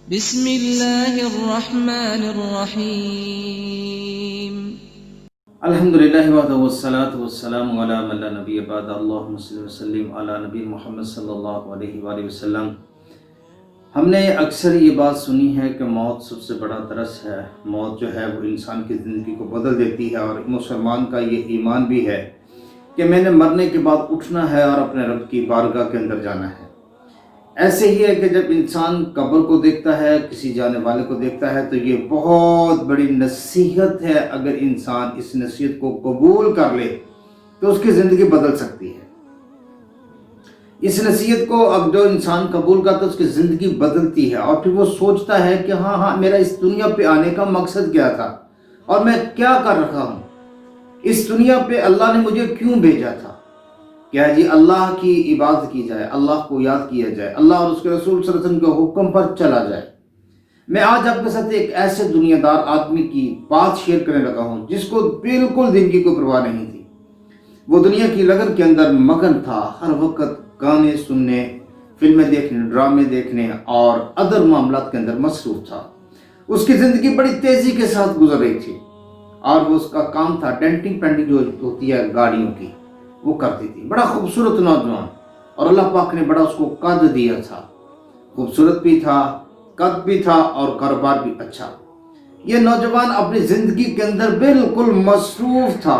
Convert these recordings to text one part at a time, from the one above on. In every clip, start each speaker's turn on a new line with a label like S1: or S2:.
S1: بسم اللہ الرحمن الرحیم
S2: الحمدللہ وحدہ والصلاة والسلام علی من لا نبی بعد اللہم صلی وسلم علی نبی محمد صلی اللہ علیہ وآلہ وسلم۔ ہم نے اکثر یہ بات سنی ہے کہ موت سب سے بڑا درس ہے۔ موت جو ہے وہ انسان کی زندگی کو بدل دیتی ہے، اور مسلمان کا یہ ایمان بھی ہے کہ میں نے مرنے کے بعد اٹھنا ہے اور اپنے رب کی بارگاہ کے اندر جانا ہے۔ ایسے ہی ہے کہ جب انسان قبر کو دیکھتا ہے، کسی جانے والے کو دیکھتا ہے، تو یہ بہت بڑی نصیحت ہے۔ اگر انسان اس نصیحت کو قبول کر لے تو اس کی زندگی بدل سکتی ہے۔ اس نصیحت کو اب جو انسان قبول کرتا ہے اس کی زندگی بدلتی ہے، اور پھر وہ سوچتا ہے کہ ہاں میرا اس دنیا پہ آنے کا مقصد کیا تھا اور میں کیا کر رہا ہوں، اس دنیا پہ اللہ نے مجھے کیوں بھیجا تھا۔ کیا جی اللہ کی عبادت کی جائے، اللہ کو یاد کیا جائے، اللہ اور اس کے رسول صلی اللہ علیہ وسلم کے حکم پر چلا جائے۔ میں آج آپ کے ساتھ ایک ایسے دنیا دار آدمی کی بات شیئر کرنے لگا ہوں جس کو بالکل دین کی کوئی پرواہ نہیں تھی۔ وہ دنیا کی لگن کے اندر مگن تھا، ہر وقت گانے سننے، فلمیں دیکھنے، ڈرامے دیکھنے اور ادر معاملات کے اندر مصروف تھا۔ اس کی زندگی بڑی تیزی کے ساتھ گزر رہی تھی، اور وہ اس کا کام تھا ڈینٹنگ پینٹنگ جو ہوتی ہے گاڑیوں کی، وہ کرتی تھی۔ بڑا خوبصورت نوجوان، اور اللہ پاک نے بڑا اس کو قد دیا تھا، خوبصورت بھی تھا، قد بھی تھا، اور کاروبار بھی اچھا۔ یہ نوجوان اپنی زندگی کے اندر بالکل مصروف تھا،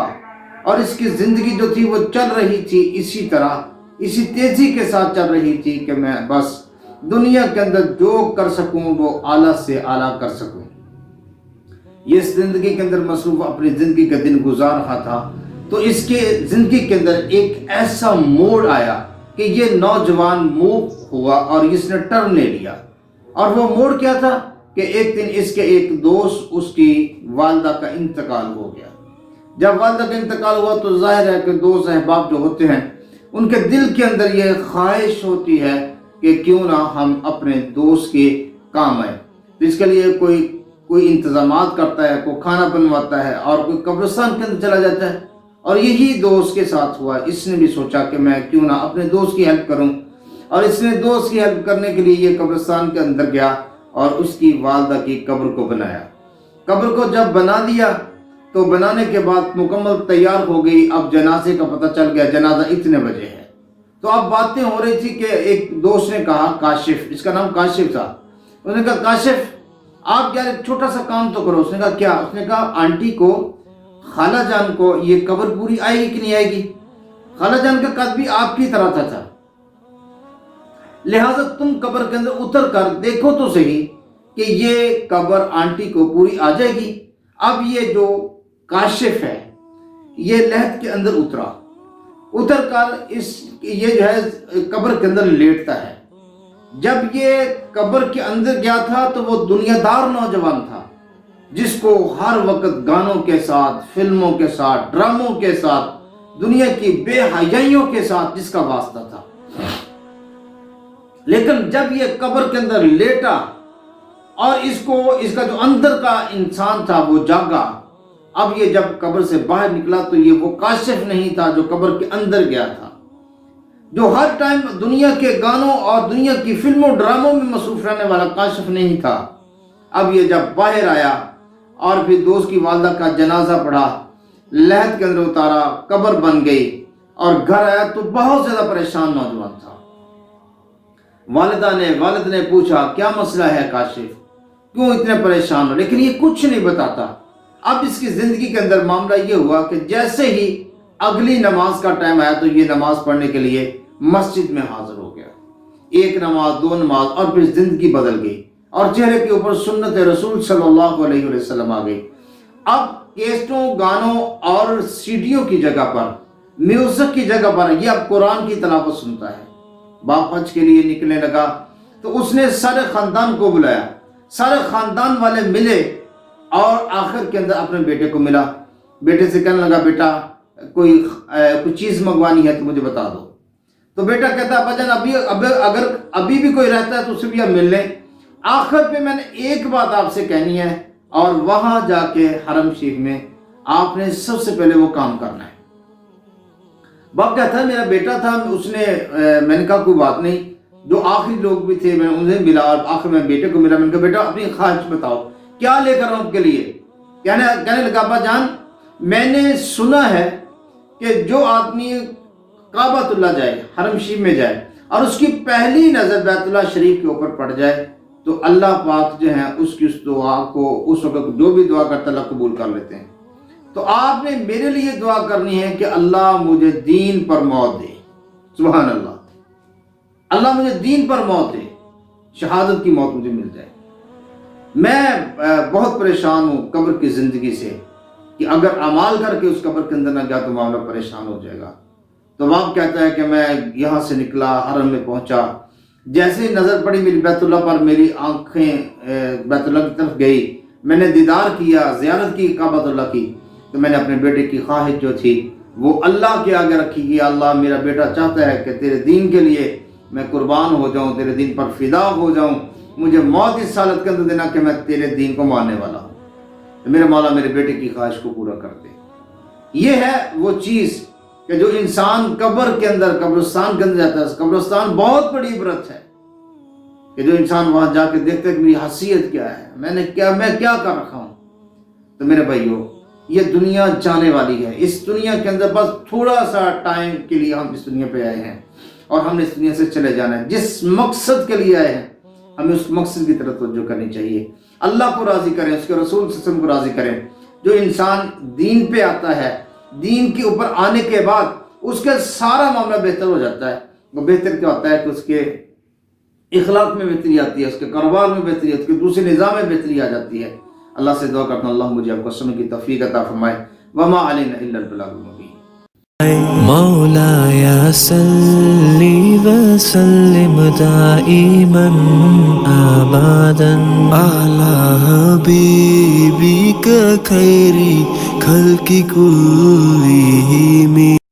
S2: اور اس کی زندگی جو تھی وہ چل رہی تھی اسی طرح، اسی تیزی کے ساتھ چل رہی تھی کہ میں بس دنیا کے اندر جو کر سکوں وہ اعلیٰ سے اعلیٰ کر سکوں۔ یہ اس زندگی کے اندر مصروف اپنی زندگی کا دن گزار رہا تھا، تو اس کے زندگی کے اندر ایک ایسا موڑ آیا کہ یہ نوجوان موو ہوا اور اس نے ٹرن لے لیا۔ اور وہ موڑ کیا تھا کہ ایک دن اس کے ایک دوست، اس کی والدہ کا انتقال ہو گیا۔ جب والدہ کا انتقال ہوا تو ظاہر ہے کہ دوست احباب جو ہوتے ہیں ان کے دل کے اندر یہ خواہش ہوتی ہے کہ کیوں نہ ہم اپنے دوست کے کام آئیں، تو اس کے لیے کوئی انتظامات کرتا ہے، کوئی کھانا بنواتا ہے، اور کوئی قبرستان کے اندر چلا جاتا ہے۔ اور یہی دوست کے ساتھ ہوا۔ اس نے بھی سوچا کہ میں کیوں نہ اپنے دوست کی ہیلپ کروں، اور اس نے دوست کی ہیلپ کرنے کے لیے یہ قبرستان کے اندر گیا اور اس کی والدہ کی قبر کو بنایا۔ قبر کو جب بنا دیا تو بنانے کے بعد مکمل تیار ہو گئی۔ اب جنازے کا پتہ چل گیا، جنازہ اتنے بجے ہے۔ تو اب باتیں ہو رہی تھی کہ ایک دوست نے کہا، کاشف، اس کا نام کاشف تھا، اس نے کہا کاشف آپ یار ایک چھوٹا سا کام تو کرو۔ اس نے کہا کیا؟ اس نے کہا آنٹی کو، خالہ جان کو یہ قبر پوری آئے گی کہ نہیں آئے گی؟ خالہ جان کا قد بھی آپ کی طرح تھا، لہٰذا تم قبر کے اندر اتر کر دیکھو تو صحیح کہ یہ قبر آنٹی کو پوری آ جائے گی۔ اب یہ جو کاشف ہے یہ لحد کے اندر اتر کر یہ جو ہے قبر کے اندر لیٹتا ہے۔ جب یہ قبر کے اندر گیا تھا تو وہ دنیا دار نوجوان تھا جس کو ہر وقت گانوں کے ساتھ، فلموں کے ساتھ، ڈراموں کے ساتھ، دنیا کی بے حیائیوں کے ساتھ جس کا واسطہ تھا۔ لیکن جب یہ قبر کے اندر لیٹا اور اس کا جو اندر کا انسان تھا وہ جاگا، اب یہ جب قبر سے باہر نکلا تو یہ وہ کاشف نہیں تھا جو قبر کے اندر گیا تھا، جو ہر ٹائم دنیا کے گانوں اور دنیا کی فلموں ڈراموں میں مصروف رہنے والا کاشف نہیں تھا۔ اب یہ جب باہر آیا اور پھر دوست کی والدہ کا جنازہ پڑھا، لحد کے اندر اتارا، قبر بن گئی، اور گھر آیا تو بہت زیادہ پریشان نوجوان تھا۔ والد نے پوچھا کیا مسئلہ ہے کاشف، کیوں اتنے پریشان ہو؟ لیکن یہ کچھ نہیں بتاتا۔ اب اس کی زندگی کے اندر معاملہ یہ ہوا کہ جیسے ہی اگلی نماز کا ٹائم آیا تو یہ نماز پڑھنے کے لیے مسجد میں حاضر ہو گیا۔ ایک نماز، دو نماز، اور پھر زندگی بدل گئی، اور چہرے کے اوپر سنت رسول صلی اللہ علیہ وسلم آ گئی۔ اب کیسٹوں، گانوں اور سیڈیوں کی جگہ پر، میوزک کی جگہ پر یہ اب قرآن کی تلاوت سنتا ہے۔ باپ حج کے لیے نکلنے لگا تو اس نے سارے خاندان کو بلایا، سارے خاندان والے ملے، اور آخر کے اندر اپنے بیٹے کو ملا۔ بیٹے سے کہنے لگا بیٹا کوئی چیز منگوانی ہے تو مجھے بتا دو۔ تو بیٹا کہتا ابا جان اگر ابھی بھی کوئی رہتا ہے تو اسے بھی ہم مل لیں، آخر پہ میں نے ایک بات آپ سے کہنی ہے، اور وہاں جا کے حرم شریف میں آپ نے سب سے پہلے وہ کام کرنا ہے۔ باپ کہتا ہے میرا بیٹا تھا، میں نے کہا کوئی بات نہیں، جو آخری لوگ بھی تھے میں انہیں ملا اور آخر میں بیٹے کو ملا. میں نے کہا بیٹا اپنی خواہش بتاؤ کیا لے کر آؤں آپ کے لیے. کہنے لگا ابا جان میں نے سنا ہے کہ جو آدمی کعبۃ اللہ جائے, حرم شریف میں جائے اور اس کی پہلی نظر بیت اللہ شریف کے اوپر پڑ جائے تو اللہ پاک جو ہے اس کی اس دعا کو اس وقت جو بھی دعا کرتا اللہ قبول کر لیتے ہیں. تو آپ نے میرے لیے دعا کرنی ہے کہ اللہ مجھے دین پر موت دے. سبحان اللہ, اللہ مجھے دین پر موت دے, شہادت کی موت مجھے مل جائے. میں بہت پریشان ہوں قبر کی زندگی سے کہ اگر اعمال کر کے اس قبر کے اندر نہ گیا تو معاملہ پریشان ہو جائے گا. تو باپ کہتا ہے کہ میں یہاں سے نکلا, حرم میں پہنچا, جیسے ہی نظر پڑی میری بیت اللہ پر, میری آنکھیں بیت اللہ کی طرف گئی, میں نے دیدار کیا, زیارت کی کعبۃ اللہ کی, تو میں نے اپنے بیٹے کی خواہش جو تھی وہ اللہ کے آگے رکھی کہ اللہ میرا بیٹا چاہتا ہے کہ تیرے دین کے لیے میں قربان ہو جاؤں, تیرے دین پر فدا ہو جاؤں, مجھے موت اس حالت کے اندر دینا کہ میں تیرے دین کو ماننے والا ہوں. تو میرے مولا میرے بیٹے کی خواہش کو پورا کر دے. یہ ہے وہ چیز کہ جو انسان قبر کے اندر, قبرستان کے اندر جاتا ہے. قبرستان بہت بڑی عبرت ہے کہ جو انسان وہاں جا کے دیکھتا ہے کہ میری حیثیت کیا ہے, میں کیا کر رکھا ہوں. تو میرے بھائیو یہ دنیا جانے والی ہے. اس دنیا کے اندر بس تھوڑا سا ٹائم کے لیے ہم اس دنیا پہ آئے ہیں اور ہم نے اس دنیا سے چلے جانا ہے. جس مقصد کے لیے آئے ہیں ہمیں اس مقصد کی طرف توجہ کرنی چاہیے. اللہ کو راضی کریں, اس کے رسول صلی اللہ علیہ وسلم کو راضی کریں. جو انسان دین پہ آتا ہے, دین کے اوپر آنے کے بعد اس کا سارا معاملہ بہتر ہو جاتا ہے. وہ بہتر کیا ہوتا ہے کہ اس کے اخلاق میں بہتری آتی ہے, اس کے کاروبار میں بہتری, اس کے دوسرے نظام میں بہتری آ جاتی ہے. اللہ سے دعا کرتا ہوں اللہ مجھے آپ کو سننے کی توفیق عطا فرمائے. وما علینا الا البلاغ المبین.
S3: مولاي صل وسلم دائما ابدا على حبيبك خير خلق كلهم.